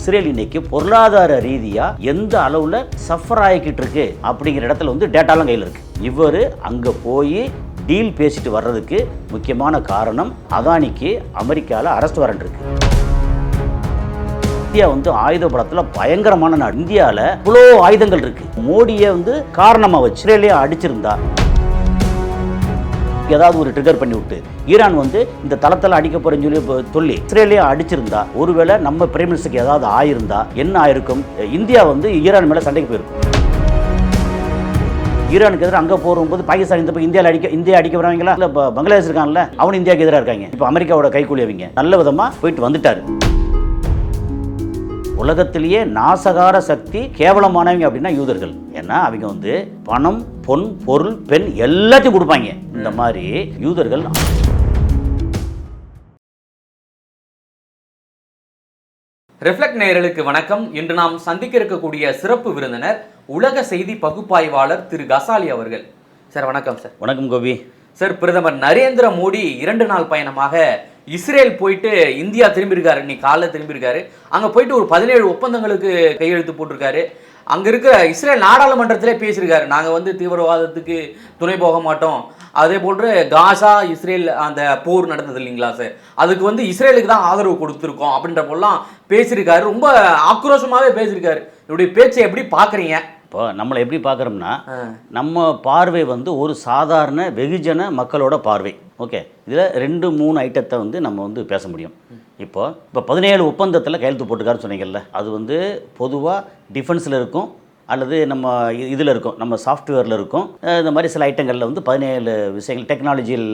Israel இன்னைக்கு பொருளாதார ரீதியா எந்த அளவுல சஃபர் ஆகிக்கிட்டு இருக்கு அப்படிங்கிற இடத்துல வந்து டேட்டாலாம் கையில் இருக்கு. இவர் அங்க போய் டீல் பேசிட்டு வர்றதுக்கு முக்கியமான காரணம் அதானிக்கு அமெரிக்காவில் அரெஸ்ட் வாரண்ட் இருக்கு. இந்தியா வந்து ஆயுத பலத்துல பயங்கரமான நாடு. இந்தியாவில் இவ்வளோ ஆயுதங்கள் இருக்கு. மோடியை வந்து காரணமா வச்சு இஸ்ரேலே அடிச்சிருந்தா ஏதாவது ஒரு ட்ரிகர் பண்ணி விட்டு ஈரான் வந்து இந்த தளத்தில் அடிக்க போறேன்னு சொல்லி இஸ்ரேலே அடிச்சிருந்தா, ஒருவேளை நம்ம பிரைம் மினிஸ்டருக்கு ஏதாவது ஆயிருந்தா என்ன ஆயிருக்கும்? இந்தியா வந்து ஈரான் மேல சண்டைக்கு போயிருக்கும். ஈரானுக்கு எதிராக அங்கே போகும்போது பாகிஸ்தான் இந்த இந்தியா அடிக்க வராங்களா? இல்லை பங்களாதேஷ் இருக்காங்கல்ல, அவனு இந்தியாவுக்கு எதிராக இருக்காங்க. இப்போ அமெரிக்காவோட கைக்கூலி அவங்க நல்ல விதமாக போயிட்டு வந்துட்டாரு. உலகத்திலேயே நாசகார சக்தி கேவலமானவங்க அப்படின்னா யூதர்கள். ஏன்னா அவங்க வந்து பணம், பொன், பொருள், பெண் எல்லாத்தையும் கொடுப்பாங்க. இந்த மாதிரி யூதர்கள். ரிஃப்ளெக்ட் நேயர்களுக்கு வணக்கம். இன்று நாம் சந்திக்க இருக்கக்கூடிய சிறப்பு விருந்தினர் உலக செய்தி பகுப்பாய்வாளர் திரு கசாலி அவர்கள். சார் வணக்கம். சார் வணக்கம் கோபி. சார், பிரதமர் நரேந்திர மோடி 2 நாள் பயணமாக இஸ்ரேல் போயிட்டு இந்தியா திரும்பியிருக்காரு. இன்னைக்கு காலைல திரும்பியிருக்காரு. அங்கே போயிட்டு ஒரு 17 ஒப்பந்தங்களுக்கு கையெழுத்து போட்டிருக்காரு. அங்கே இருக்கிற இஸ்ரேல் நாடாளுமன்றத்திலே பேசியிருக்காரு, நாங்கள் வந்து தீவிரவாதத்துக்கு துணை போக மாட்டோம். அதே போன்று காசா இஸ்ரேல் அந்த போர் நடந்தது இல்லைங்களா சார், அதுக்கு வந்து இஸ்ரேலுக்கு தான் ஆதரவு கொடுத்துருக்கோம் அப்படின்ற போலாம் பேசியிருக்காரு. ரொம்ப ஆக்ரோஷமாகவே பேசியிருக்காரு. இவருடைய பேச்சை எப்படி பார்க்குறீங்க? இப்போ நம்மளை எப்படி பார்க்குறோம்னா, நம்ம பார்வை வந்து ஒரு சாதாரண வெகுஜன மக்களோட பார்வை. ஓகே, இதில் 2-3 ஐட்டத்தை வந்து நம்ம வந்து பேச முடியும். இப்போ 17 ஒப்பந்தத்தில் கையெழுத்து போட்டுக்காருன்னு சொன்னீங்கல்ல, அது வந்து பொதுவாக டிஃபென்ஸில் இருக்கும் அல்லது நம்ம இதில் இருக்கும், நம்ம சாஃப்ட்வேரில் இருக்கும். இந்த மாதிரி சில ஐட்டங்களில் வந்து 17 விஷயங்கள் டெக்னாலஜியில்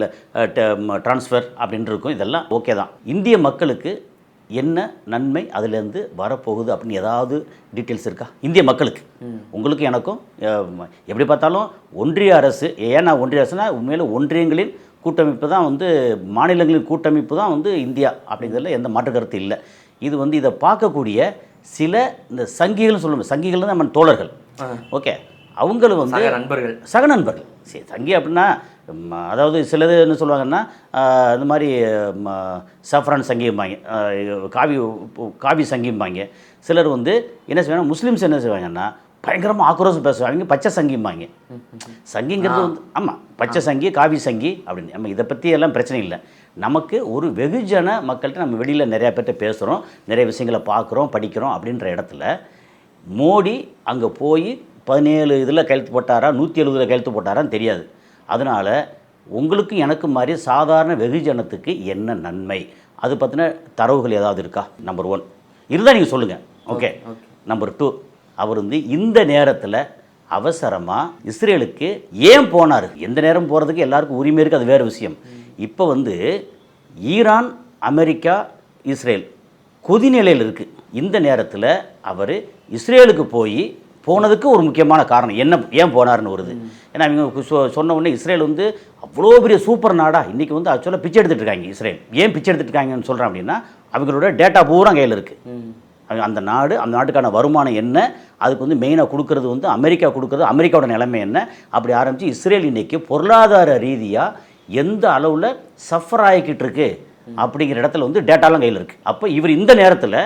ட்ரான்ஸ்ஃபர் அப்படின்ட்டு இருக்கும். இதெல்லாம் ஓகே தான். இந்திய மக்களுக்கு என்ன நன்மை அதிலேருந்து வரப்போகுது அப்படின்னு ஏதாவது டீட்டெயில்ஸ் இருக்கா இந்திய மக்களுக்கு? உங்களுக்கு எனக்கும் எப்படி பார்த்தாலும் ஒன்றிய அரசு, ஏன்னா ஒன்றிய அரசுனா உண்மையில் ஒன்றியங்களின் கூட்டமைப்பு தான் வந்து, மாநிலங்களின் கூட்டமைப்பு தான் வந்து இந்தியா அப்படிங்கிறதுல எந்த மாற்று கருத்து இல்லை. இது வந்து இதை பார்க்கக்கூடிய சில இந்த சங்கிகள்னு சொல்லுவோம், சங்கிகள் தான் நம்ம தோழர்கள். ஓகே, அவங்களும் வந்து சக நண்பர்கள். சரி, சங்கி அப்படின்னா அதாவது சிலது என்ன சொல்லுவாங்கன்னா, இந்த மாதிரி சஃப்ரான் சங்கிம்பாங்க, காவி சங்கிம்பாங்க. சிலர் வந்து என்ன செய்வாங்க, முஸ்லீம்ஸ் என்ன செய்வாங்கன்னா பயங்கரமாக ஆக்ரோஷம் பேசுவாங்க, பச்சை சங்கிம்பாங்க. சங்கிங்கிறது வந்து ஆமாம், பச்சை சங்கி, காவி சங்கி அப்படின்னு. நம்ம இதை பற்றி எல்லாம் பிரச்சனை இல்லை. நமக்கு ஒரு வெகுஜன மக்கள்கிட்ட நம்ம வெளியில் நிறையா பேர்கிட்ட பேசுகிறோம், நிறைய விஷயங்களை பார்க்குறோம், படிக்கிறோம். அப்படின்ற இடத்துல மோடி அங்கே போய் 17 இதில் கையெழுத்து போட்டாரா, 170 கையெழுத்து போட்டாரான்னு தெரியாது. அதனால் உங்களுக்கும் எனக்கும் மாதிரி சாதாரண வெகுஜனத்துக்கு என்ன நன்மை, அது பற்றின தரவுகள் ஏதாவது இருக்கா? நம்பர் 1 இருந்தால் நீங்கள் சொல்லுங்கள். ஓகே. நம்பர் 2, அவர் வந்து இந்த நேரத்தில் அவசரமாக இஸ்ரேலுக்கு ஏன் போனார்? எந்த நேரம் போகிறதுக்கு எல்லாருக்கும் உரிமை இருக்குது, அது வேறு விஷயம். இப்போ வந்து ஈரான், அமெரிக்கா, இஸ்ரேல் கொதிநிலையில் இருக்குது. இந்த நேரத்தில் அவர் இஸ்ரேலுக்கு போனதுக்கு ஒரு முக்கியமான காரணம் என்ன, ஏன் போனார்னு வருது. ஏன்னா அவங்க சொன்ன உடனே இஸ்ரேல் வந்து அவ்வளோ பெரிய சூப்பர் நாடா இன்றைக்கி வந்து ஆக்சுவலாக பிச்சை எடுத்துகிட்டு இருக்காங்க. இஸ்ரேல் ஏன் பிச்சை எடுத்துகிட்டு இருக்காங்கன்னு சொல்கிறேன் அப்படின்னா, அவங்களோட டேட்டா பூரா கையில் இருக்குது. அந்த நாட்டுக்கான வருமானம் என்ன, அதுக்கு வந்து மெயினாக கொடுக்கறது வந்து அமெரிக்கா கொடுக்குறது, அமெரிக்காவோட நிலைமை என்ன, அப்படி ஆரம்பித்து இஸ்ரேல் இன்றைக்கி பொருளாதார ரீதியாக எந்த அளவில் சஃபர் ஆகிக்கிட்டு இருக்கு அப்படிங்கிற இடத்துல வந்து டேட்டாலாம் கையில் இருக்குது. அப்போ இவர் இந்த நேரத்தில்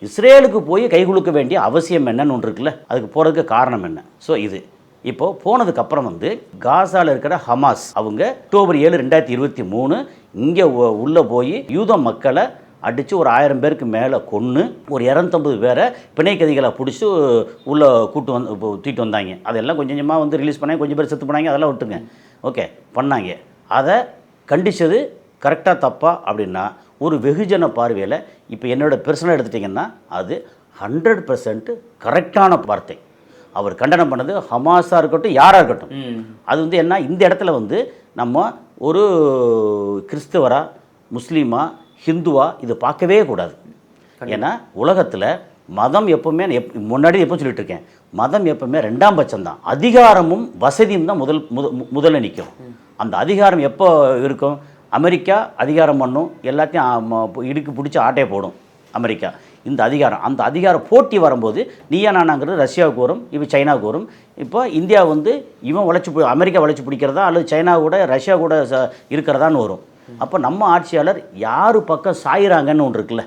இஸ்ரேலுக்கு போய் கை கொடுக்க வேண்டிய அவசியம் என்னன்னு ஒன்று இருக்குல்ல, அதுக்கு போகிறதுக்கு காரணம் என்ன? ஸோ இது இப்போது போனதுக்கப்புறம் வந்து காசாவில் இருக்கிற ஹமாஸ் அவங்க அக்டோபர் 7, 2023 இங்கே உள்ளே போய் யூத மக்களை அடித்து ஒரு 1000 பேருக்கு மேலே கொன்று ஒரு 250 பேரை பிணை கைதிகளை பிடிச்சி உள்ளே தூக்கிட்டு வந்தாங்க. அதெல்லாம் கொஞ்சம் கொஞ்சமாக வந்து ரிலீஸ் பண்ணாங்க, கொஞ்சம் பேர் செத்து போனாங்க, அதெல்லாம் விட்டுங்க. ஓகே, பண்ணாங்க. அதை கண்டித்தது கரெக்டாக தப்பா அப்படின்னா ஒரு வெகுஜன பார்வையில் இப்போ என்னோடய பெர்சனலாக எடுத்துட்டிங்கன்னா அது 100% கரெக்டான வார்த்தை. அவர் கண்டனம் பண்ணது ஹமாஸாக இருக்கட்டும், யாராக இருக்கட்டும். அது வந்து என்ன, இந்த இடத்துல வந்து நம்ம ஒரு கிறிஸ்தவரா, முஸ்லீமா, ஹிந்துவா இது பார்க்கவே கூடாது. ஏன்னா உலகத்தில் மதம் எப்பவுமே முன்னாடி எப்போ சொல்லிட்டு இருக்கேன், மதம் எப்பவுமே 2ஆம் பட்சம் தான். அதிகாரமும் வசதியும் தான் முதல்ல நிற்கும். அந்த அதிகாரம் எப்போ இருக்கும், அமெரிக்கா அதிகாரம் பண்ணும், எல்லாத்தையும் இடுக்கு பிடிச்சி ஆட்டையை போடும் அமெரிக்கா. இந்த அதிகாரம், அந்த அதிகார போட்டி வரும்போது நீயா நானாங்கிறது ரஷ்யாவுக்கு வரும், இப்போ சைனாவுக்கு வரும். இப்போ இந்தியா வந்து அமெரிக்கா வளைச்சி பிடிக்கிறதா அல்லது சைனா கூட ரஷ்யா கூட இருக்கிறதான்னு வரும். அப்போ நம்ம ஆட்சியாளர் யார் பக்கம் சாயிறாங்கன்னு ஒன்று இருக்குல்ல,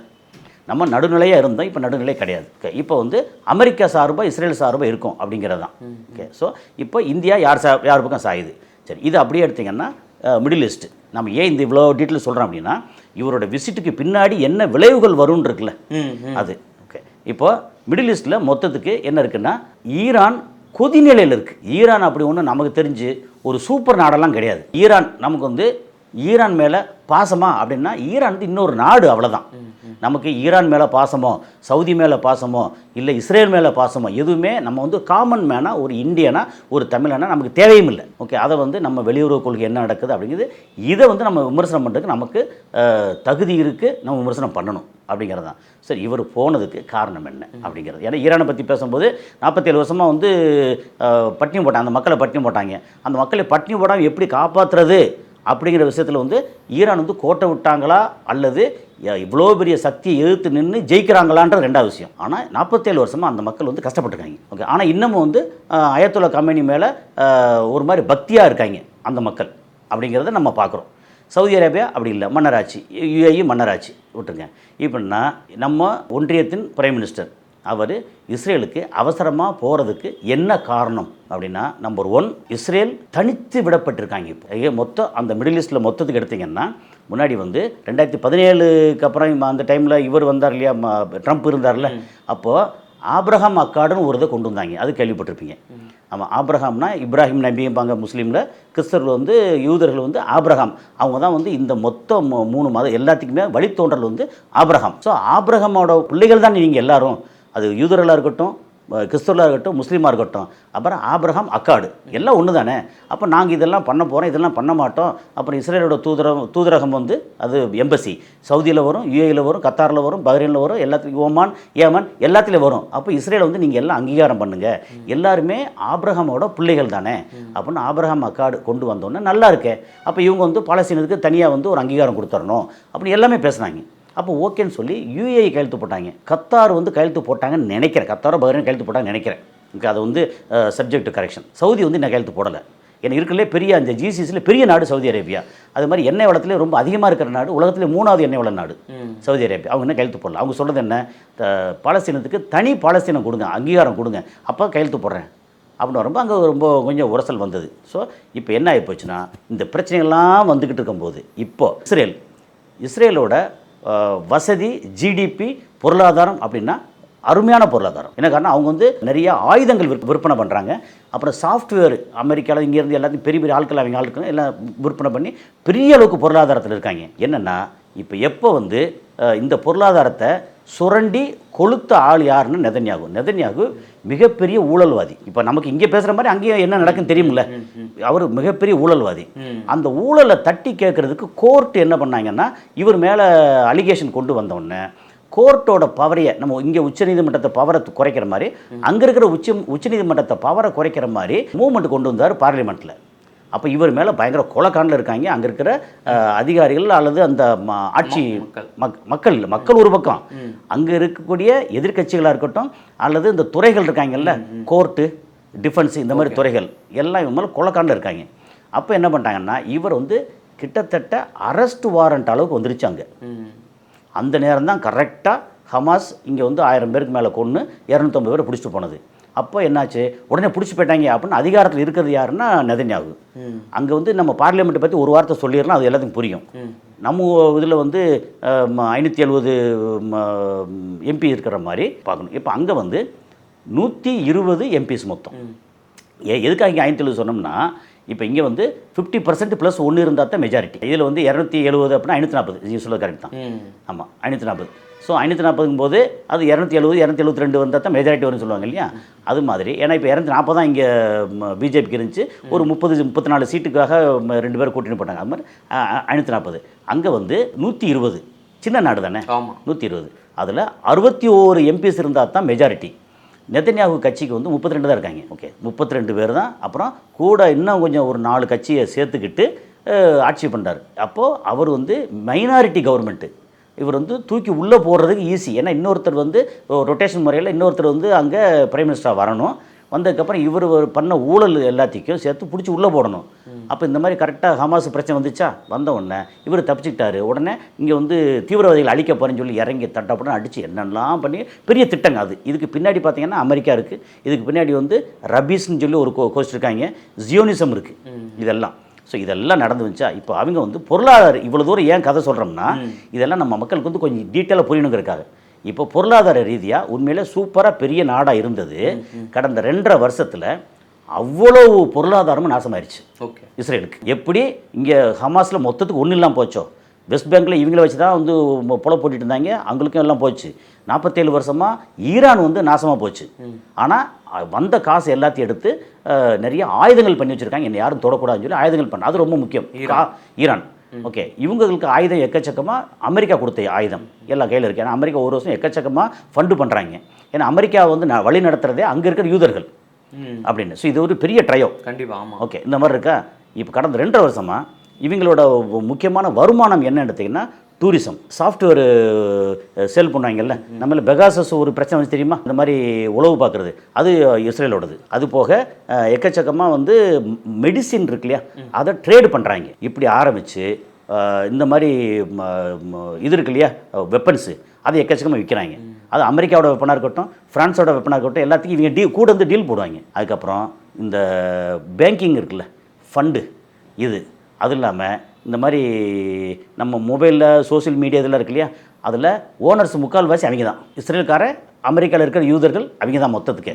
நம்ம நடுநிலையாக இருந்தோம், இப்போ நடுநிலை கிடையாது. ஓகே, இப்போ வந்து அமெரிக்கா சார்பாக இஸ்ரேல் சார்பாக இருக்கும் அப்படிங்கிறது தான். ஓகே, ஸோ இப்போ இந்தியா யார் பக்கம் சாயுது. சரி, இது அப்படியே எடுத்திங்கன்னா மிடில் ஈஸ்ட். நம்ம ஏன் இந்த இவ்வளோ டீட்டெயில் சொல்கிறோம் அப்படின்னா, இவரோட விசிட்டுக்கு பின்னாடி என்ன விளைவுகள் வரும்னு இருக்குல்ல அது. ஓகே, இப்போ மிடில் ஈஸ்ட்டில் மொத்தத்துக்கு என்ன இருக்குன்னா, ஈரான் கொதிநிலையில் இருக்குது. ஈரான் அப்படி ஒன்று நமக்கு தெரிஞ்சு ஒரு சூப்பர் நாடெல்லாம் கிடையாது. ஈரான் நமக்கு வந்து ஈரான் மேலே பாசமா அப்படின்னா, ஈரான் வந்து இன்னொரு நாடு, அவ்வளோதான். நமக்கு ஈரான் மேலே பாசமோ, சவுதி மேலே பாசமோ, இல்லை இஸ்ரேல் மேலே பாசமோ எதுவுமே நம்ம வந்து காமன் மேனாக ஒரு இந்தியனா ஒரு தமிழனா நமக்கு தேவையும் இல்லை. ஓகே, அதை வந்து நம்ம வெளியுறவு கொள்கை என்ன நடக்குது அப்படிங்கிறது, இதை வந்து நம்ம விமர்சனம் பண்ணுறதுக்கு நமக்கு தகுதி இருக்குது, நம்ம விமர்சனம் பண்ணணும் அப்படிங்கிறது தான். சரி, இவர் போனதுக்கு காரணம் என்ன அப்படிங்கிறது. ஏன்னா ஈரானை பற்றி பேசும்போது 47 வருஷமாக வந்து பட்டினி போட்டாங்க, அந்த மக்களை பட்டினி போட்டாங்க. அந்த மக்களை பட்டினி போடாமல் எப்படி காப்பாற்றுறது அப்படிங்கிற விஷயத்தில் வந்து ஈரான் வந்து கோட்டை விட்டாங்களா அல்லது இவ்வளோ பெரிய சக்தியை எதிர்த்து நின்று ஜெயிக்கிறாங்களான்ற ரெண்டாவது விஷயம். ஆனால் 47 வருஷமாக அந்த மக்கள் வந்து கஷ்டப்பட்டுருக்காங்க. ஓகே, ஆனால் இன்னமும் வந்து அயத்துல்லா கமேனி மேலே ஒரு மாதிரி பக்தியாக இருக்காங்க அந்த மக்கள் அப்படிங்கிறத நம்ம பார்க்குறோம். சவுதி அரேபியா அப்படி இல்லை, மன்னராட்சி. யுஏஇ மன்னராட்சி விட்டுருங்க. இப்படின்னா நம்ம ஒன்றியத்தின் பிரைம் மினிஸ்டர் அவர் இஸ்ரேலுக்கு அவசரமாக போகிறதுக்கு என்ன காரணம் அப்படின்னா, நம்பர் 1, இஸ்ரேல் தனித்து விடப்பட்டிருக்காங்க. இப்போ மொத்தம் அந்த மிடில் ஈஸ்ட்டில் மொத்தத்துக்கு எடுத்திங்கன்னா, முன்னாடி வந்து 2017க்கு அப்புறம் அந்த டைமில் இவர் வந்தார் இல்லையா, ட்ரம்ப் இருந்தார்ல, அப்போது ஆப்ரஹாம் அக்காடுன்னு ஒரு இதை கொண்டு வந்தாங்க. அது கேள்விப்பட்டிருப்பீங்க. ஆமாம், ஆப்ரஹாம்னா இப்ராஹிம் நபிம்பாங்க முஸ்லீமில், கிறிஸ்தவர்கள் வந்து யூதர்கள் வந்து ஆப்ரஹாம். அவங்க தான் வந்து இந்த மொத்தம் 3 மதம் எல்லாத்துக்குமே வழித்தோன்றல் வந்து ஆப்ரஹாம். ஸோ ஆப்ரஹாமோட பிள்ளைகள் தான் நீங்கள் எல்லாரும், அது யூதர்களாக இருக்கட்டும், கிறிஸ்தவர்களாக இருக்கட்டும், முஸ்லீமாக இருக்கட்டும். அப்புறம் ஆப்ரஹாம் அக்காடு எல்லாம் ஒன்று தானே. அப்போ நாங்கள் இதெல்லாம் பண்ண போகிறோம், இதெல்லாம் பண்ண மாட்டோம். அப்புறம் இஸ்ரேலோட தூதரகம் வந்து அது எம்பசி சவுதியில் வரும், யுஏஇயில் வரும், கத்தாரில் வரும், பஹ்ரைனில் வரும், எல்லாத்துலையும் ஓமான், ஏமன் எல்லாத்துலேயும் வரும். அப்போ இஸ்ரேலை வந்து நீங்கள் எல்லாம் அங்கீகாரம் பண்ணுங்கள், எல்லாருமே ஆப்ரஹாமோட பிள்ளைகள் தானே அப்படின்னு ஆப்ரஹாம் அக்காடு கொண்டு வந்தோன்னே நல்லா இருக்கே. அப்போ இவங்க வந்து பாலஸ்தீனத்துக்கு தனியாக வந்து ஒரு அங்கீகாரம் கொடுத்துடணும் அப்படின்னு எல்லாமே பேசுனாங்க. அப்போ ஓகேன்னு சொல்லி யுஏஇ கையெழுத்து போட்டாங்க, கத்தார் வந்து கையெழுத்து போட்டாங்கன்னு நினைக்கிறேன், கத்தாரோ பஹ்ரைன் கையெழுத்து போட்டாங்கன்னு நினைக்கிறேன். ஓகே, அது வந்து சப்ஜெக்ட் கரெக்ஷன். சவுதி வந்து நான் கையெழுத்து போடலை. ஏன்னா இருக்கிறதுலே பெரிய அந்த ஜிசிசியில் பெரிய நாடு சவுதி அரேபியா. அது மாதிரி எண்ணெய் வளத்திலே ரொம்ப அதிகமாக இருக்கிற நாடு, உலகத்திலே 3வது எண்ணெய் வள நாடு சவுதி அரேபியா. அவங்க என்ன கையெழுத்து போடல. அவங்க சொல்கிறது என்ன, பாலஸ்தீனத்துக்கு தனி பாலஸ்தீனம் கொடுங்க, அங்கீகாரம் கொடுங்க, அப்போ கையெழுத்து போடுறேன் அப்படின்னு வரும்போது அங்கே ரொம்ப கொஞ்சம் உரசல் வந்தது. ஸோ இப்போ என்ன ஆகி போச்சுன்னா, இந்த பிரச்சனைகள்லாம் வந்துக்கிட்டு இருக்கும்போது இப்போது இஸ்ரேலோட வசதி, ஜிடிபி, பொருளாதாரம் அப்படின்னா அருமையான பொருளாதாரம். என்ன காரணம், அவங்க வந்து நிறைய ஆயுதங்கள் விற்பனை பண்ணுறாங்க. அப்புறம் சாஃப்ட்வேர் அமெரிக்காவில் இங்கேருந்து எல்லாத்தையும் பெரிய பெரிய ஆட்கள் அவங்க ஆட்கள் எல்லாம் விற்பனை பண்ணி பெரிய அளவுக்கு பொருளாதாரத்தில் இருக்காங்க. என்னென்னா இப்போ எப்போ வந்து இந்த பொருளாதாரத்தை சுரண்டி கொளுத்த ஆள் யாருன்னு நெதன்யாகு மிகப்பெரிய ஊழல்வாதி. இப்போ நமக்கு இங்கே பேசுகிற மாதிரி அங்கேயும் என்ன நடக்குன்னு தெரியுமில்ல, அவர் மிகப்பெரிய ஊழல்வாதி. அந்த ஊழலை தட்டி கேட்குறதுக்கு கோர்ட் என்ன பண்ணாங்கன்னா, இவர் மேலே அலிகேஷன் கொண்டு வந்தோடனே கோர்ட்டோட பவரையை நம்ம இங்கே உச்சநீதிமன்றத்தை பவரை குறைக்கிற மாதிரி, அங்கே இருக்கிற உச்சநீதிமன்றத்தை பவரை குறைக்கிற மாதிரி மூவ்மெண்ட் கொண்டு வந்தார் பார்லிமெண்ட்டில். அப்போ இவர் மேலே பயங்கர கொலைக்காண்டில் இருக்காங்க அங்கே இருக்கிற அதிகாரிகள் அல்லது அந்த ஆட்சி மக்கள் ஒரு பக்கம், அங்கே இருக்கக்கூடிய எதிர்கட்சிகளாக இருக்கட்டும் அல்லது இந்த துறைகள் இருக்காங்கல்ல, கோர்ட்டு, டிஃபென்ஸ், இந்த மாதிரி துறைகள் எல்லாம் இவங்க மேலே கொலைக்காண்டில் இருக்காங்க. அப்போ என்ன பண்ணிட்டாங்கன்னா, இவர் வந்து கிட்டத்தட்ட அரெஸ்ட் வாரண்ட் அளவுக்கு வந்துருச்சு அங்கே. அந்த நேரம் தான் கரெக்டாக ஹமாஸ் இங்கே வந்து 1000 பேருக்கு மேலே கொன்று 250 பேரை பிடிச்சிட்டு போனது. அப்போ என்னாச்சு, உடனே பிடிச்சி போயிட்டாங்க அப்படின்னு அதிகாரத்தில் இருக்கிறது யாருன்னா நெதன்யாகு. அங்கே வந்து நம்ம பார்லிமெண்ட்டை பற்றி ஒரு வார்த்தை சொல்லிடலாம், அது எல்லாத்துக்கும் புரியும். நம்ம இதில் வந்து 570 எம்பி இருக்கிற மாதிரி பார்க்கணும். இப்போ அங்கே வந்து 120 எம்பிஸ் மொத்தம். எதுக்காக இங்கே 570 சொன்னோம்னா, இப்போ இங்கே வந்து 50% + 1 இருந்தால் தான் மெஜாரிட்டி. இதில் வந்து 270 அப்படின்னா 540, நீங்கள் சொல்கிறது கரெக்ட் தான். ஆமாம், 540. ஸோ 540 போது அது 270 272 வந்தால் தான் மெஜாரிட்டி வரும்னு சொல்லுவாங்க இல்லையா, அது மாதிரி. ஏன்னா இப்போ 240 தான் இங்கே பிஜேபிக்கு இருந்துச்சு, ஒரு 30-34 சீட்டுக்காக 2 பேர் கூட்டின்னு போட்டாங்க. அது மாதிரி 540. அங்கே வந்து 120, சின்ன நாடு தானே, 120. அதில் 61 எம்பிஸ் இருந்தால் தான் மெஜாரிட்டி. நெதன்யாகு கட்சிக்கு வந்து 32 தான் இருக்காங்க. ஓகே, 32 பேர் தான். அப்புறம் கூட இன்னும் கொஞ்சம் ஒரு 4 கட்சியை சேர்த்துக்கிட்டு ஆட்சி பண்ணுறாரு. அப்போது அவர் வந்து மைனாரிட்டி கவர்மெண்ட்டு. இவர் வந்து தூக்கி உள்ளே போடுறதுக்கு ஈஸி. ஏன்னா இன்னொருத்தர் வந்து ரொட்டேஷன் முறையில் இன்னொருத்தர் வந்து அங்கே பிரைம் மினிஸ்டராக வரணும். வந்ததுக்கப்புறம் இவர் பண்ண ஊழல் எல்லாத்தையும் சேர்த்து பிடிச்சி உள்ளே போடணும். அப்போ இந்த மாதிரி கரெக்டாக ஹமாஸ் பிரச்சனை வந்துச்சா, வந்த உடனே இவர் தப்பிச்சுக்கிட்டாரு. உடனே இங்கே வந்து தீவிரவாதிகள் அழிக்க போகிறேன்னு சொல்லி இறங்கி தட்டப்படம் அடித்து என்னெல்லாம் பண்ணி பெரிய திட்டங்க அது. இதுக்கு பின்னாடி பார்த்தீங்கன்னா அமெரிக்கா இருக்குது, இதுக்கு பின்னாடி வந்து ரபீஸ்ன்னு சொல்லி ஒரு கோஸ்ட் இருக்காங்க, ஜியோனிசம் இருக்குது, இதெல்லாம். ஸோ இதெல்லாம் நடந்து வந்துச்சா. இப்போ அவங்க வந்து பொருளாதார இவ்வளோ தூரம் ஏன் கதை சொல்கிறோம்னா, இதெல்லாம் நம்ம மக்களுக்கு வந்து கொஞ்சம் டீட்டெயிலாக புரியணுங்கிறக்காக. இப்போ பொருளாதார ரீதியாக உண்மையிலே சூப்பராக பெரிய நாடாக இருந்தது. கடந்த 2.5 வருஷத்தில் அவ்வளோ பொருளாதாரமும் நாசமாயிருச்சு இஸ்ரேலுக்கு. எப்படி இங்கே ஹமாஸில் மொத்தத்துக்கு ஒன்றும் இல்லாமல் போச்சோ, வெஸ்ட் பேங்கில் இவங்கள வச்சு தான் வந்து புல போட்டுட்டு இருந்தாங்க, அவங்களுக்கும் எல்லாம் போச்சு. 47 வருஷமாக ஈரான் வந்து நாசமாக போச்சு. ஆனால் வந்த காசு எல்லாத்தையும் எடுத்து நிறைய ஆயுதங்கள் பண்ணி வச்சுருக்காங்க, என்னை யாரும் தொடக்கூடாதுன்னு சொல்லி ஆயுதங்கள் பண்ண. அது ரொம்ப முக்கியம். ஈரான் ஓகே, இவங்களுக்கு ஆயுதம் எக்கச்சக்கமாக அமெரிக்கா கொடுத்த ஆயுதம் எல்லாம் கையில் இருக்குது. ஏன்னா அமெரிக்கா ஒரு வருஷம் எக்கச்சக்கமாக ஃபண்டு பண்ணுறாங்க. ஏன்னா அமெரிக்கா வந்து வழி நடத்துகிறதே அங்கே இருக்கிற யூதர்கள் அப்படின்னு. ஸோ இது ஒரு பெரிய ட்ரையோ கண்டிப்பாக. ஆமாம், ஓகே, இந்த மாதிரி இருக்கா. இப்போ கடந்த 2.5 வருஷமாக இவங்களோட முக்கியமான வருமானம் என்னன்னு எடுத்திங்கன்னா டூரிசம், சாஃப்ட்வேர் சேல் பண்ணுவாங்கல்ல. நம்மள பெகாசஸ் ஒரு பிரச்சனை வந்து தெரியுமா, இந்த மாதிரி உளவு பார்க்குறது, அது இஸ்ரேலோடது. அது போக எக்கச்சக்கமாக வந்து மெடிசின் இருக்கு இல்லையா, அதை ட்ரேடு பண்ணுறாங்க. இப்படி ஆரம்பித்து இந்த மாதிரி இது இருக்கு இல்லையா வெப்பன்ஸு, அதை எக்கச்சக்கமாக விற்கிறாங்க. அது அமெரிக்காவோட வெப்பனாக இருக்கட்டும், ஃப்ரான்ஸோட வெப்பனாக இருக்கட்டும், எல்லாத்துக்கும் இவங்க கூட வந்து டீல் போடுவாங்க. அதுக்கப்புறம் இந்த பேங்கிங் இருக்குல்ல, ஃபண்டு, இது அது இல்லாமல் இந்த மாதிரி நம்ம மொபைலில் சோசியல் மீடியா இதெல்லாம் இருக்கு இல்லையா, அதில் ஓனர்ஸ் முக்கால்வாசி அவங்க தான். இஸ்ரேல்கார அமெரிக்காவில் இருக்கிற யூதர்கள் அவங்க தான் மொத்தத்துக்கு.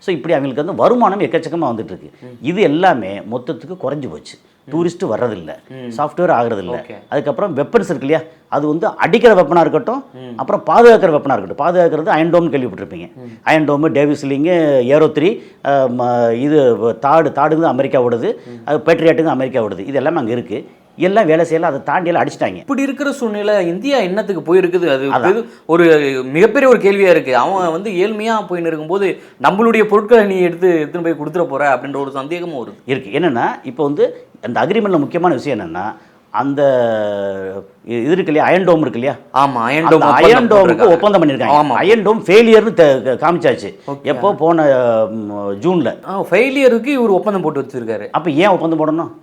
ஸோ இப்படி அவங்களுக்கு வந்து வருமானம் எக்கச்சக்கமாக வந்துட்டுருக்கு. இது எல்லாமே மொத்தத்துக்கு குறைஞ்சி போச்சு. டூரிஸ்ட்டு வர்றதில்லை, சாஃப்ட்வேர் ஆகிறதில்ல. அதுக்கப்புறம் வெப்பன்ஸ் இருக்கு இல்லையா, அது வந்து அடிக்கிற வெப்பனாக இருக்கட்டும், அப்புறம் பாதுகாக்கிற வெப்பனாக இருக்கட்டும். பாதுகாக்கிறது அயன்டோம்னு கேள்விப்பட்டிருப்பீங்க. அயன்டோமு, டேவிஸ்லிங்கு, ஏரோ3, இது தாடுங்க அமெரிக்காவோடது, அது பேட்ரியாட்டுங்க அமெரிக்காவோடது. இது எல்லாமே அங்கே இருக்குது. எல்லாம் வேலை செய்யலாம், அதை தாண்டி எல்லாம் அடிச்சிட்டாங்க. இப்படி இருக்கிற சூழ்நிலை இந்தியா என்னத்துக்கு போயிருக்குது? அது ஒரு மிகப்பெரிய ஒரு கேள்வியாக இருக்குது. அவன் வந்து ஏழ்மையாக போயின்னு இருக்கும்போது நம்மளுடைய பொருட்களை நீ எடுத்துன்னு போய் கொடுத்துட போகிற அப்படின்ற ஒரு சந்தேகமும் வருது இருக்குது. என்னென்னா இப்போ வந்து அந்த அக்ரிமெண்ட்டில் முக்கியமான விஷயம் என்னென்னா, அந்த இது இருக்கு இல்லையா, அயன்டோம் இருக்கு இல்லையா. ஆமாம், அயன்டோமுக்கு ஒப்பந்தம் பண்ணியிருக்காங்க. அயன்டோம் ஃபெயிலியர்னு காமிச்சாச்சு. எப்போ போன ஜூனில் ஃபெயிலியருக்கு இவர் ஒப்பந்தம் போட்டு வச்சுருக்காரு. அப்போ ஏன் ஒப்பந்தம் போடணும்?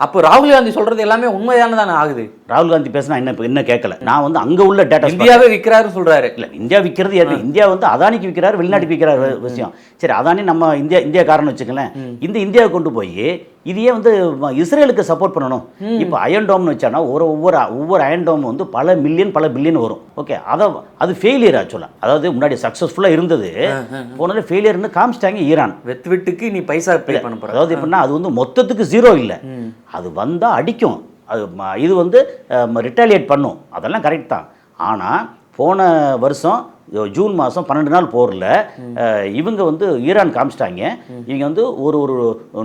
அப்போ ராகுல் காந்தி சொல்றது எல்லாமே உண்மையான தானே ஆகுது. ராகுல் காந்தி பேசினா என்ன கேட்கல. நான் வந்து அங்கே உள்ள டேட்டா இந்தியாவே விற்கிறாரு சொல்றாரு. இல்லை, இந்தியா விற்கிறது இந்தியா வந்து அதானிக்கு விற்கிறாரு, வெளிநாட்டுக்கு விற்கிறாரு விஷயம். சரி, அதானி நம்ம இந்தியாக்காரன்னு வச்சுக்கலேன். இந்த இந்தியாவை கொண்டு போய் இதையே வந்து இஸ்ரேலுக்கு சப்போர்ட் பண்ணணும். இப்போ அயன்டோம்னு வச்சானா ஒவ்வொரு அயன்டோம் வந்து பல பில்லியன் வரும். ஓகே, அது ஃபெயிலியர் ஆக்சுவலாக. அதாவது முன்னாடி சக்ஸஸ்ஃபுல்லாக இருந்தது, போனது ஃபெயிலியர்னு காமிச்சிட்டாங்க ஈரான். வெத்துவிட்டுக்கு நீ பைசா பே பண்ண போகிற. அதாவது எப்படின்னா அது வந்து மொத்தத்துக்கு ஜீரோ இல்லை, அது வந்தால் அடிக்கும், அது இது வந்து ரிட்டாலியேட் பண்ணும். அதெல்லாம் கரெக்ட் தான். ஆனால் போன வருஷம் ஜூன் மாதம் 12 நாள் போரில் இவங்க வந்து ஈரான் காமிச்சிட்டாங்க. இவங்க வந்து ஒரு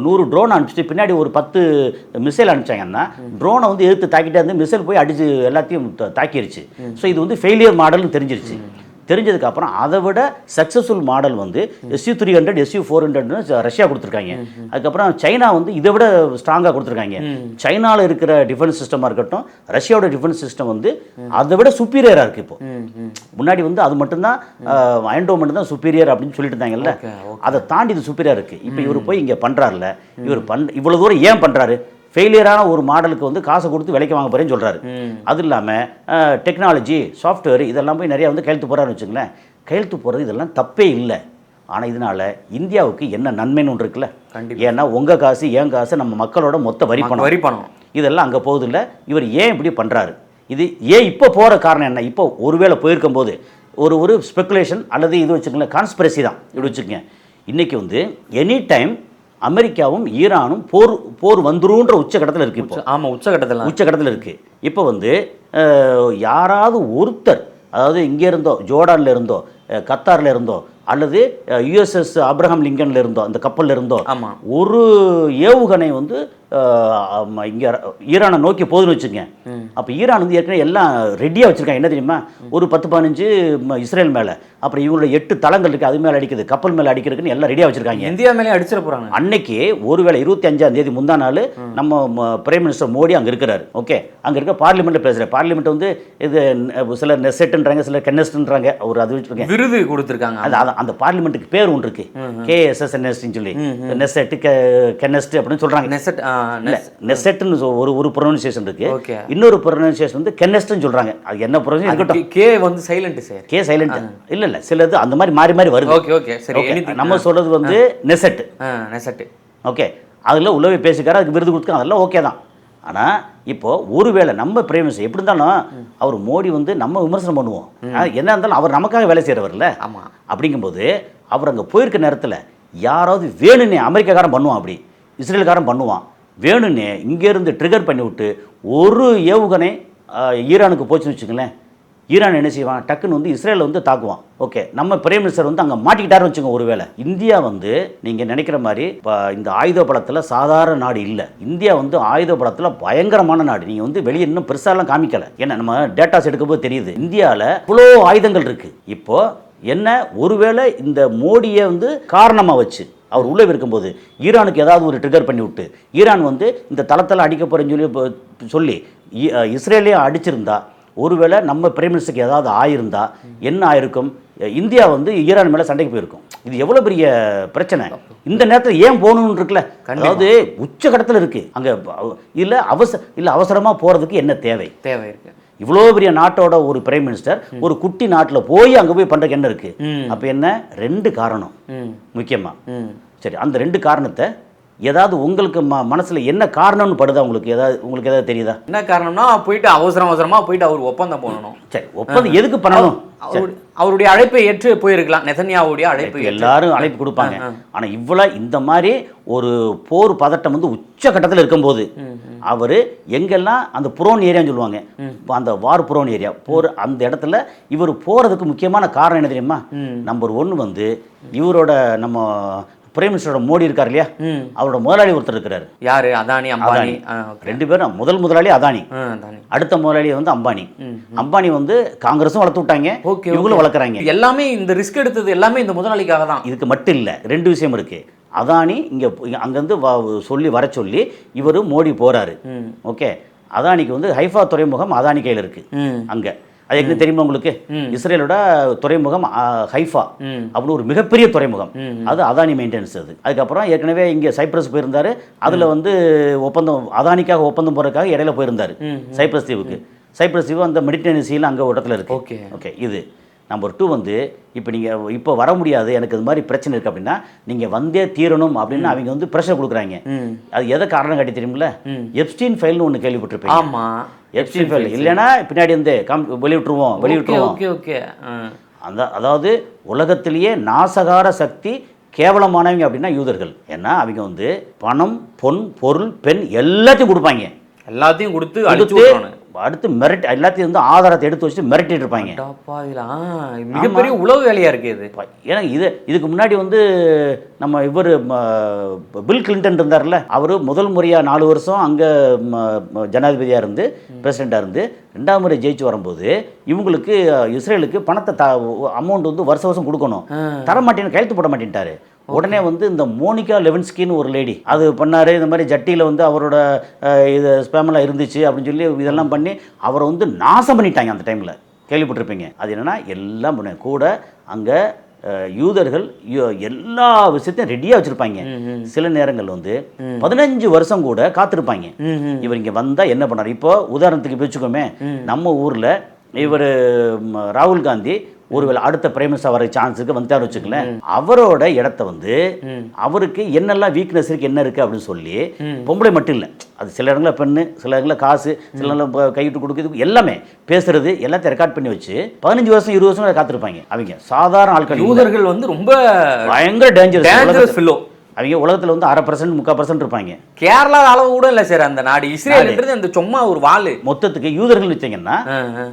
100 ட்ரோன் அனுப்பிச்சிட்டு பின்னாடி ஒரு 10 மிசைல் அனுப்பிச்சாங்கன்னா ட்ரோனை வந்து எதிர்த்து தாக்கிட்டே இருந்து மிசைல் போய் அடித்து எல்லாத்தையும் தாக்கிருச்சு. ஸோ இது வந்து ஃபெயிலியர் மாடல்னு தெரிஞ்சிருச்சு. தெரிஞ்சதுக்கப்புறம் அதை விட சக்ஸஸ்ஃபுல் மாடல் வந்து SU-300, SU-400 ரஷ்யா கொடுத்துருக்காங்க. அதுக்கப்புறம் சைனா வந்து இதை விட ஸ்ட்ராங்காக கொடுத்துருக்காங்க. சைனாவில் இருக்கிற டிஃபென்ஸ் சிஸ்டமாக இருக்கட்டும், ரஷ்யாவோட டிஃபென்ஸ் சிஸ்டம் வந்து அதை விட சுப்பீரியராக இருக்குது. இப்போ முன்னாடி வந்து அது மட்டும்தான் அயன்டோம் மட்டும்தான் சுப்பீரியர் அப்படின்னு சொல்லிட்டு இருந்தாங்கல்ல, அதை தாண்டி இது சுப்பீரியராக இருக்குது. இப்போ இவர் போய் இங்கே பண்ணுறாருல, இவ்வளோ தூரம் ஏன் பண்ணுறாரு? ஃபெயிலியரான ஒரு மாடலுக்கு வந்து காசை கொடுத்து விலைக்கு வாங்க போகிறேன்னு சொல்கிறாரு. அது இல்லாமல் டெக்னாலஜி, சாஃப்ட்வேர் இதெல்லாம் போய் நிறையா வந்து கையெழுத்து போகிறாருன்னு வச்சுங்களேன். கையெழுத்து போகிறது இதெல்லாம் தப்பே இல்லை. ஆனால் இதனால் இந்தியாவுக்கு என்ன நன்மைன்னு ஒன்று இருக்குல்ல. ஏன்னா உங்கள் காசு என் காசு நம்ம மக்களோட மொத்த வரி பணம் இதெல்லாம் அங்கே போகுதில்ல. இவர் ஏன் இப்படி பண்ணுறாரு? இது ஏன் இப்போ போகிற காரணம் என்ன? இப்போ ஒருவேளை போயிருக்கும் போது ஒரு ஸ்பெக்குலேஷன் அல்லது இது வச்சுக்கோங்களேன், கான்ஸ்பிரசி தான் இப்படி வச்சுக்கோங்க. இன்றைக்கி வந்து எனி டைம் அமெரிக்காவும் ஈரானும் போர் வந்துருன்ற உச்சகட்டத்தில் இருக்குது. இப்போ ஆமாம், உச்சகட்டத்தில் இருக்குது. இப்போ வந்து யாராவது ஒருத்தர், அதாவது இங்கே இருந்தோ, ஜோர்டானில் இருந்தோ, கத்தாரில் இருந்தோ, அல்லது யுஎஸ்எஸ் ஆப்ரஹாம் லிங்கனில் இருந்தோ, அந்த கப்பலில் இருந்தோ ஒரு ஏவுகணை வந்து இங்கே ஈரானை நோக்கி போகுதுன்னு வச்சுங்க. அப்போ ஈரான் வந்து ஏற்கனவே எல்லாம் ரெடியாக வச்சுருக்காங்க. என்ன தெரியுமா, ஒரு 10-15 இஸ்ரேல் மேலே, அப்புறம் இவங்களோட 8 தளங்கள் இருக்குது, அது மேலே அடிக்குது, கப்பல் மேலே அடிக்கிறதுக்குன்னு எல்லாம் ரெடியாக வச்சுருக்காங்க. இந்தியா மேலே அடிச்சிட போகிறாங்க. அன்னைக்கு ஒருவேளை 25ஆம் தேதி முந்தா நாள் நம்ம பிரைம் மினிஸ்டர் மோடி அங்கே இருக்கிறாரு. ஓகே, அங்கே இருக்க பார்லிமெண்ட்டில் பேசுகிறார். பார்லிமெண்ட் வந்து இது சிலர் நெசெட்டுன்றாங்க, சிலர் கென்னஸ்ட்ன்றாங்க. ஒரு அது வச்சுருக்கேன், விருது கொடுத்துருக்காங்க. அது அந்த பார்லிமெண்ட்டுக்கு பேர் ஒன்று இருக்கு, KSSNSன்னு சொல்லி, நெசெட் கெனஸ்ட் அப்படின்னு சொல்றாங்க. நெசெட்னு ஒரு ப்ரொனன்சியேஷன் இருக்கு, இன்னொரு ப்ரொனன்சியேஷன் வந்து கெனஸ்ட்னு சொல்றாங்க. அது என்ன ப்ரொனன்சியேஷன் இருக்கட்டும், கே வந்து சைலண்ட் சார், கே சைலண்ட் இல்ல சிலது அந்த மாதிரி மாறி மாறி வருது. ஓகே ஓகே சரி, நம்ம சொல்றது வந்து நெசெட். ஓகே, அதில் உள்ளவே பேசிக்காரு, அதுக்கு விருது கொடுத்து அதெல்லாம் ஓகே தான். ஆனால் இப்போ ஒருவேளை நம்ம பிரைம் மினிஸ்டர் எப்படி இருந்தாலும் அவர் மோடி வந்து நம்ம விமர்சனம் பண்ணுவோம், என்ன இருந்தாலும் அவர் நமக்காக வேலை செய்கிறவர்ல. ஆமாம், அப்படிங்கும்போது அவர் அங்கே போயிருக்க நேரத்தில் யாராவது வேணும்னே அமெரிக்காக்காரன் பண்ணுவான், அப்படி இஸ்ரேலுக்காரன் பண்ணுவான், வேணும்னே இங்கேருந்து ட்ரிகர் பண்ணி விட்டு ஒரு ஏவுகணை ஈரானுக்கு போச்சுன்னு வச்சுங்களேன், ஈரான் என்ன செய்வான், டக்குன்னு வந்து இஸ்ரேலை வந்து தாக்குவான். ஓகே, நம்ம பிரைம் மினிஸ்டர் வந்து அங்கே மாட்டிக்கிட்டாருன்னு வச்சுக்கோங்க. ஒருவேளை இந்தியா வந்து நீங்கள் நினைக்கிற மாதிரி இந்த ஆயுத பலத்தில் சாதாரண நாடு இல்லை. இந்தியா வந்து ஆயுத பலத்தில் பயங்கரமான நாடு. நீங்கள் வந்து வெளியே இன்னும் பெருசாலாம் காமிக்கலை. ஏன்னா நம்ம டேட்டாஸ் எடுக்கும்போது தெரியுது இந்தியாவில் இவ்வளோ ஆயுதங்கள் இருக்குது. இப்போ என்ன, ஒருவேளை இந்த மோடியை வந்து காரணமாக வச்சு அவர் உள்ளே இருக்கும்போது ஈரானுக்கு ஏதாவது ஒரு ட்ரிகர் பண்ணி விட்டு ஈரான் வந்து இந்த தளத்தில் அடிக்க போகிறேன்னு சொல்லி இஸ்ரேலையும் அடிச்சிருந்தா, ஒருவேளை நம்ம பிரைம் மினிஸ்டருக்கு ஏதாவது ஆயிருந்தா என்ன ஆயிருக்கும், இந்தியா வந்து ஈரான் மேலே சண்டைக்கு போயிருக்கும். இது எவ்வளோ பெரிய பிரச்சனை. இந்த நேரத்தில் ஏன் போகணும்னு இருக்குல்ல, அதாவது உச்சகட்டத்தில் இருக்குது அங்கே. இல்லை அவசரமாக போகிறதுக்கு என்ன தேவை இருக்கு? இவ்வளோ பெரிய நாட்டோட ஒரு பிரைம் மினிஸ்டர் ஒரு குட்டி நாட்டில் போய் அங்கே போய் பண்ணுறதுக்கு என்ன இருக்குது? அப்போ என்ன, 2 காரணம் முக்கியமாக. சரி, அந்த 2 காரணத்தை ஏதாவது உங்களுக்கு மனசில் என்ன காரணம்னு படுதா? உங்களுக்கு ஏதாவது தெரியுதா என்ன காரணம்னா, போயிட்டு அவசரமாக போயிட்டு அவர் ஒப்பந்தம் பண்ணணும். சரி, ஒப்பந்தம் எதுக்கு பண்ணணும்? அவருடைய அழைப்பை ஏற்று போயிருக்கலாம், நெதன்யாவுடைய அழைப்பு. எல்லாரும் அழைப்பு கொடுப்பாங்க. ஆனால் இவ்வளோ இந்த மாதிரி ஒரு போர் பதட்டம் வந்து உச்சகட்டத்தில் இருக்கும்போது அவர் எங்கெல்லாம் அந்த புரோன் ஏரியான்னு சொல்லுவாங்க, அந்த வார் புரோன் ஏரியா போர், அந்த இடத்துல இவர் போகிறதுக்கு முக்கியமான காரணம் என்ன தெரியுமா? நம்பர் 1 வந்து இவரோட நம்ம பிரைம் மினிஸ்டரோட மோடி இருக்கார் இல்லையா, அவரோட முதலாளி ஒருத்தர் இருக்கிறாரு. யாரு? அதானி, அம்பானி. 2 பேரும். முதலாளி அதானி, அடுத்த முதலாளி வந்து அம்பானி. அம்பானி வந்து காங்கிரஸும் வளர்த்து விட்டாங்க, இவங்களும் வளர்க்குறாங்க. எல்லாமே இந்த ரிஸ்க் எடுத்தது எல்லாமே இந்த முதலாளிக்காக தான். இதுக்கு மட்டும் இல்லை, 2 விஷயம் இருக்கு. அதானி இங்கே அங்கேருந்து வர சொல்லி இவர் மோடி போறாரு. ஓகே, அதானிக்கு வந்து ஹைஃபா துறைமுகம் அதானி கையில் இருக்கு அங்கே. அது எப்படி தெரியுமா உங்களுக்கு? இஸ்ரேலோட துறைமுகம் ஹைஃபா அப்படின்னு ஒரு மிகப்பெரிய துறைமுகம், அது அதானி மெயின்டெனன்ஸ். அதுக்கப்புறம் ஏற்கனவே இங்கே சைப்ரஸ் போயிருந்தாரு, அதில் வந்து ஒப்பந்தம் அதானிக்காக ஒப்பந்தம் போகிறதுக்காக இடையில போயிருந்தாரு சைப்ரஸ் தீவுக்கு. சைப்ரஸ் தீவு அந்த மெடிட்டரேனியன் சீல அங்கே ஒரு இடத்துல இருக்கு. ஓகே, இது நம்பர் 2 வந்து இப்போ வர முடியாது, எனக்கு இது மாதிரி பிரச்சனை இருக்குது அப்படின்னா நீங்கள் வந்தே தீரணும் அப்படின்னு அவங்க வந்து ப்ரெஷர் கொடுக்குறாங்க. அது எதை காரணம் காட்டி தெரியுமில்ல, எப்ஸ்டீன் ஃபைல்னு ஒன்று கேள்விப்பட்டிருப்பேன். ஆமாம், எப்ஸ்டீன் ஃபைல் இல்லைன்னா பின்னாடி வந்து வெளியிட்டுருவோம். அதாவது உலகத்திலேயே நாசகார சக்தி கேவலமானவங்க அப்படின்னா யூதர்கள். ஏன்னா அவங்க வந்து பணம், பொருள், பெண் எல்லாத்தையும் கொடுப்பாங்க. எல்லாத்தையும் கொடுத்து அடுத்து மிரட்டி எல்லாத்தையும் வந்து ஆதாரத்தை எடுத்து வச்சுட்டு மிரட்டிட்டு இருப்பாங்க. மிகப்பெரிய உளவு வேலையா இருக்கு இது. ஏன்னா இதுக்கு முன்னாடி வந்து நம்ம இவர் பில் கிளின்டன் இருந்தார்ல, அவர் முதல் முறையாக 4 வருஷம் அங்கே ஜனாதிபதியாக இருந்து பிரசிடெண்ட்டாக இருந்து 2ஆம் முறை ஜெயிச்சு வரும்போது இவங்களுக்கு இஸ்ரேலுக்கு பணத்தை அமௌண்ட் வந்து வருஷம் கொடுக்கணும், தரமாட்டேன்னு கையெழுத்து போட மாட்டேன்ட்டாரு. உடனே வந்து இந்த மோனிகா லெவின்ஸ்கின்னு ஒரு லேடி அது பண்ணார். இந்த மாதிரி ஜட்டியில் வந்து அவரோட இது ஸ்பேமெல்லாம் இருந்துச்சு அப்படின்னு சொல்லி இதெல்லாம் பண்ணி அவரை வந்து நாசம் பண்ணிட்டாங்க. அந்த டைமில் கேள்விப்பட்டிருப்பீங்க. அது என்னென்னா எல்லாம் பண்ண கூட அங்கே யூதர்கள் எல்லா விஷயத்தையும் ரெடியாக வச்சுருப்பாங்க. சில நேரங்கள் வந்து 15 வருஷம் கூட காத்திருப்பாங்க, இவர் இங்கே வந்தால் என்ன பண்ணார். இப்போ உதாரணத்துக்கு வச்சுக்கோமே, நம்ம ஊரில் இவர் ராகுல் காந்தி ஒருவேளை அடுத்த பிரைம் மினிஸ்டர் வர சான்ஸுக்கு வந்துட்டாரு வச்சுக்கலேன், அவரோட இடத்த வந்து அவருக்கு என்னெல்லாம் வீக்னஸ் இருக்கு, என்ன இருக்கு அப்படின்னு சொல்லி, பொம்பளை மட்டும் இல்லை, அது சில இடங்களில் பெண்ணு, சில இடங்களில் காசு, சில இடங்களில் கையிட்டு கொடுக்குறது, எல்லாமே பேசுறது எல்லாத்தையும் ரெக்கார்ட் பண்ணி வச்சு 15 வருஷம் 20 வருஷம் காத்திருப்பாங்க. அவங்க சாதாரண ஆட்கள், யூதர்கள் வந்து ரொம்ப பயங்கர டேஞ்சரஸ் ஃபில்லோ. அவங்க உலகத்தில் வந்து 1/2% 3/4% இருப்பாங்க. கேரளா அளவு கூட இல்லை சார் அந்த நாடு. இஸ்ரேல்ன்றது அந்த சும்மா ஒரு வாள். மொத்தத்துக்கு யூதர்கள் வச்சிங்கன்னா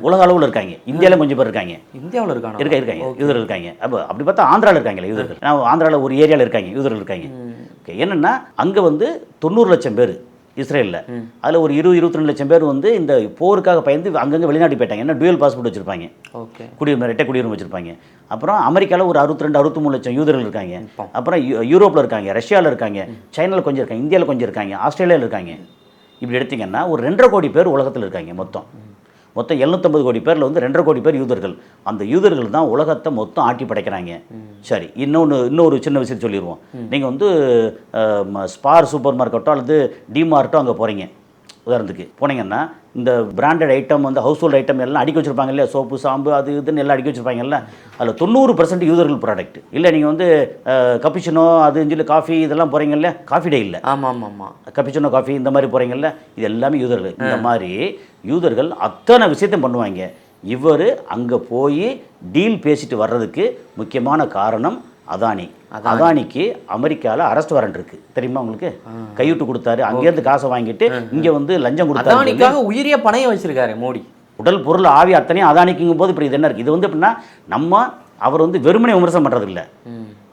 உலக அளவில் இருக்காங்க. இந்தியாவில் கொஞ்சம் பேர் இருக்காங்க. இந்தியாவில் இருக்காங்க யூதர்கள் இருக்காங்க. அப்படி பார்த்தா ஆந்திராவில் இருக்காங்களே யூதர்கள். ஆந்திராவில் ஒரு ஏரியாவில் இருக்காங்க யூதர்கள் இருக்காங்க. என்னன்னா அங்கே வந்து 90 லட்சம் பேர் இஸ்ரேலில், அதில் ஒரு 20-22 லட்சம் பேர் வந்து இந்த போருக்காக பயந்து அங்கங்கே வெளிநாட்டு போயிட்டாங்க. ஏன்னா டுவல் பாஸ்போர்ட் வச்சுருப்பாங்க, குடியுரிமை, ரெட்டை குடியுரிமை வச்சுருப்பாங்க. அப்புறம் அமெரிக்காவில் ஒரு 62-63 லட்சம் யூதர்கள் இருக்காங்க. அப்புறம் யூரோப்பில் இருக்காங்க, ரஷ்யாவில் இருக்காங்க, சைனாவில் கொஞ்சம் இருக்காங்க, இந்தியாவில் கொஞ்சம் இருக்காங்க, ஆஸ்திரேலியாவில் இருக்காங்க. இப்படி எடுத்திங்கன்னா ஒரு 2.5 கோடி பேர் உலகத்தில் இருக்காங்க மொத்தம். மொத்தம் 750 கோடி பேரில் வந்து 2.5 கோடி பேர் யூதர்கள். அந்த யூதர்கள் தான் உலகத்தை மொத்தம் ஆட்டி படைக்கிறாங்க. சரி, இன்னொரு சின்ன விஷயம் சொல்லிடுவோம். நீங்கள் வந்து ஸ்பார் சூப்பர் மார்க்கெட்டோ அல்லது டிமார்ட்டோ அங்கே போகிறீங்க, உதாரணத்துக்கு போனீங்கன்னா இந்த பிராண்டட் ஐட்டம் வந்து ஹவுஸ் ஹோல்ட் ஐட்டம் எல்லாம் அடுக்கி வச்சுருப்பாங்க இல்லையா, சோப்பு சாம்பு அது இதுன்னு எல்லாம் அடுக்கி வச்சுருப்பாங்கல்ல, அதில் 90% யூதர்கள் ப்ராடக்ட். இல்லை நீங்கள் வந்து கப்பிச்சினோ அதுன்னு சொல்லி காஃபி இதெல்லாம் போகிறீங்கல்ல, காஃபி டே இல்லை, ஆமாம் கப்பிச்சினோ காஃபி இந்த மாதிரி போகிறீங்கல்ல, இது எல்லாமே யூதர்கள். இந்த மாதிரி யூதர்கள் அத்தனை விஷயத்தையும் பண்ணுவாங்க. இவர் அங்கே போய் டீல் பேசிட்டு வர்றதுக்கு முக்கியமான காரணம் அதானி. அதானிக்கு அமெரிக்காவில் அரெஸ்ட் வாரண்ட் இருக்கு, தெரியுமா உங்களுக்கு? கையூட்டு கொடுத்தாரு, அங்கேருந்து காசை வாங்கிட்டு இங்கே வந்து லஞ்சம் கொடுத்தாரு. அதானிக்காக உயிரிய பணையம் வச்சிருக்காரு மோடி. உடல் பொருள் ஆவி அத்தனையும் அதானிக்குங்கும் போது இப்படி இது என்ன இருக்குது? இது வந்து எப்படின்னா அவர் வந்து வெறுமனே விமர்சனம் பண்ணுறது இல்லை,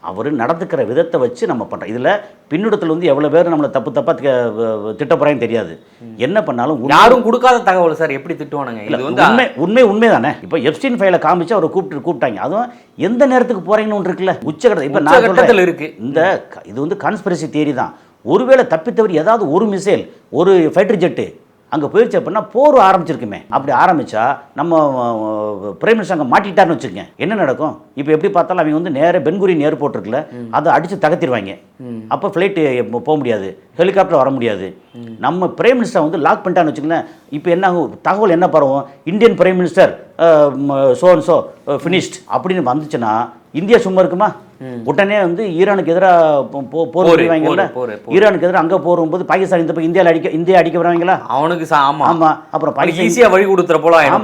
அவர் நடந்துக்கிற விதத்தை வச்சு நம்ம பண்ணுறோம். இதில் பின்னிடத்தில் வந்து எவ்வளோ பேர் நம்மளை தப்பாக திட்ட போகிறாங்கன்னு தெரியாது. என்ன பண்ணாலும் யாரும் கொடுக்காத தகவல் சார் எப்படி திட்டுவானுங்க? இது வந்து உண்மை தானே. இப்போ எப்ஸ்டீன் ஃபைலை காமிச்சு அவரை கூப்பிட்டாங்க. அதுவும் எந்த நேரத்துக்கு போகிறீங்கன்னு ஒன்று இருக்குல்ல, உச்சகட்டத்தில். இப்போ நான் கட்டத்தில் இருக்குது. இது வந்து கான்ஸ்பிரசி தியரி தான். ஒருவேளை தப்பித்தவரி ஏதாவது ஒரு மிசைல் ஒரு ஃபைட்டர் ஜெட்டு அங்கே போயிடுச்சு அப்படின்னா போர் ஆரம்பிச்சிருக்குமே. அப்படி ஆரம்பித்தா நம்ம பிரைம் மினிஸ்டர் அங்கே மாட்டிட்டாருன்னு வச்சுக்கோங்க, என்ன நடக்கும்? இப்போ எப்படி பார்த்தாலும் அவங்க வந்து நேராக பென்குரியன் ஏர்போர்ட் இருக்குல்ல, அதை அடித்து தகர்த்திடுவாங்க. அப்போ ஃப்ளைட்டு போக முடியாது, ஹெலிகாப்டர் வர முடியாது. நம்ம பிரைம் மினிஸ்டர் வந்து லாக் பண்ணிட்டான்னு வச்சுக்கோங்களேன். இப்போ என்ன ஆகும், தகவல் என்ன பரவும், Indian prime minister so and so finished அப்படின்னு வந்துச்சுன்னா இந்தியா சும்மா இருக்குமா? உடனே வந்து ஈரானுக்கு எதிராக போர் புரிவாங்கல்ல, ஈரானுக்கு எதிராக அங்கே போகும்போது பாகிஸ்தான் இந்த பக்கம் இந்தியா அடிக்க வருவாங்களா? அவனுக்கு ஆமா. அப்புறம் ஈஸியாக வழி கொடுத்துற போல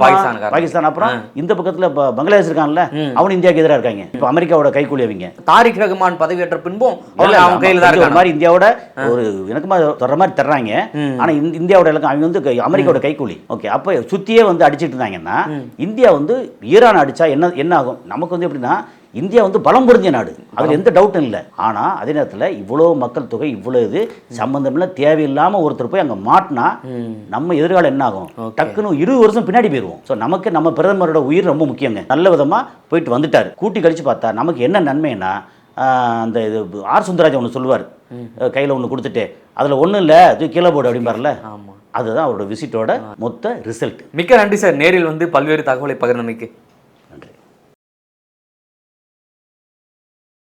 பாகிஸ்தான். அப்புறம் இந்த பக்கத்தில் பங்களாதேஷ் இருக்கான்ல, அவனு இந்தியாவுக்கு எதிராக இருக்காங்க. இப்போ அமெரிக்காவோட கைக்கூலி அவங்க. தாரிக் ரஹ்மான் பதவியேற்ற பின்பும் அவங்க கையில் தான் ஒரு மாதிரி இந்தியாவோட ஒரு எனக்குமா தொடர மாதிரி தர்றாங்க. ஆனால் இந்தியாவோட இலக்கம் அவங்க வந்து அமெரிக்காவோட கைக்கூலி. ஓகே, அப்போ சுற்றியே வந்து அடிச்சுட்டு இருந்தாங்கன்னா இந்தியா வந்து ஈரான் அடித்தா என்ன ஆகும்? நமக்கு வந்து எப்படின்னா இந்தியா வந்து பலம் பொருந்திய நாடு, அதில் எந்த டவுட்டும் இல்லை. ஆனால் அதே நேரத்தில் இவ்வளோ மக்கள் தொகை, இவ்வளோ இது சம்மந்தமில்ல தேவையில்லாமல் ஒருத்தர் போய் அங்கே மாட்டினா நம்ம எதிர்காலம் என்ன ஆகும்? டக்குன்னு 20 வருஷம் பின்னாடி போயிடுவோம். ஸோ நமக்கு நம்ம பிரதமரோட உயிர் ரொம்ப முக்கியங்க. நல்ல விதமாக போயிட்டு வந்துட்டார். கூட்டி கழிச்சு பார்த்தா நமக்கு என்ன நன்மைன்னா, அந்த இது ஆர் சுந்தராஜன் ஒன்று சொல்லுவார், கையில் ஒன்று கொடுத்துட்டு அதில் ஒன்றும் இல்லை அது கீழே போடு அப்படிம்பார்ல, அதுதான் அவரோட விசிட்டோட மொத்த ரிசல்ட். மிக்க நன்றி சார், நேரில் வந்து பல்வேறு தகவலை பகிர்ந்தமைக்கு.